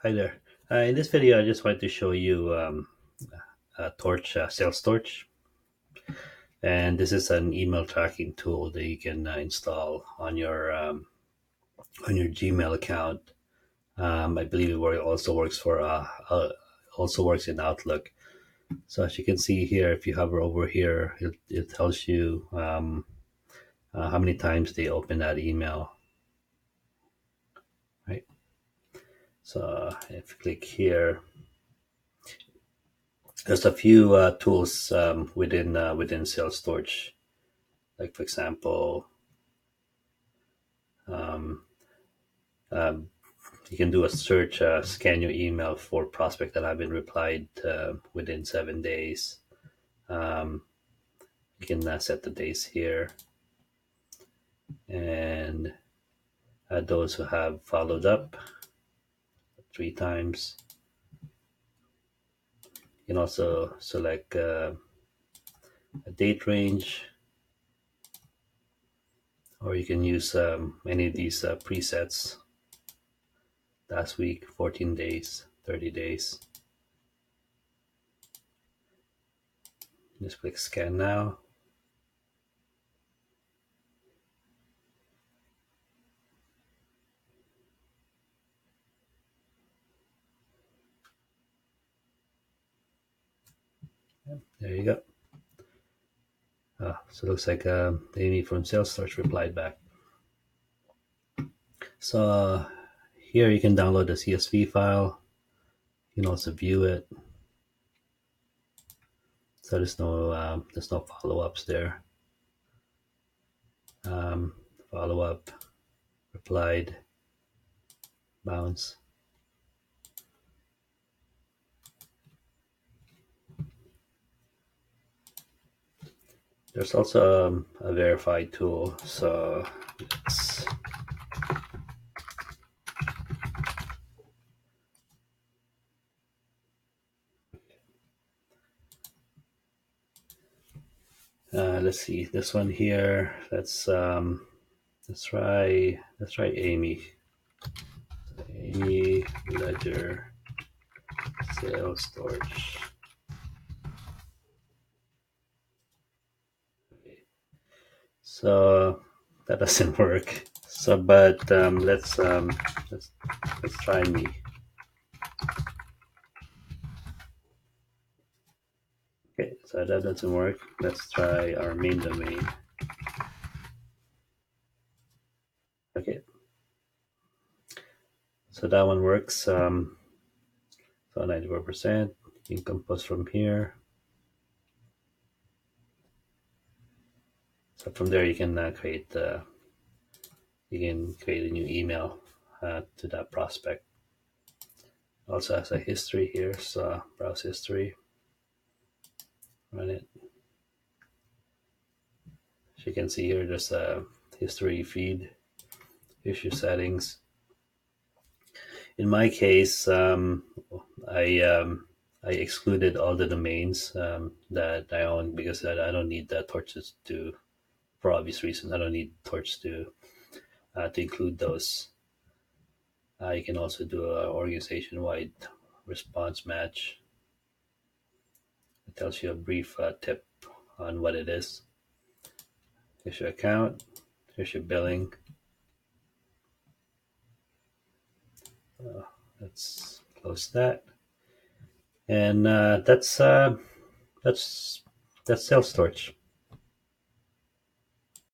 Hi there. In this video, I just wanted to show you Torch, Sales Torch, and this is an email tracking tool that you can install on your Gmail account. I believe also works for also works in Outlook. So as you can see here, if you hover over here, it tells you how many times they open that email. Right. So if you click here, there's a few tools within Sales Storage. Like for example, um, um, you can do a search, scan your email for prospect that have been replied within 7 days. Um, you can set the days here, and those who have followed up 3 times. You can also select a date range, or you can use any of these presets. Last week, 14 days, 30 days. Just click scan now. There you go. So it looks like Amy from Sales Search replied back. So here you can download the CSV file. You can also view it. So there's no follow-ups there. Follow up, replied, bounce. There's also a verify tool. So let's see this one here. Let's try Amy. Amy Ledger Sales Storage. So that doesn't work. So, but let's try me. Okay, so that doesn't work. Let's try our main domain. Okay, so that one works. So 94%. You can compose from here. So from there, you can create a new email to that prospect. Also has a history here, so browse history, run it. As you can see here, there's a history feed, issue settings. In my case, I I excluded all the domains that I own because I don't need the torches to, for obvious reasons. I don't need torch to include those. You can also do a organization-wide response match. It tells you a brief tip on what it is. Here's your account. Here's your billing. Let's close that. And that's sales torch.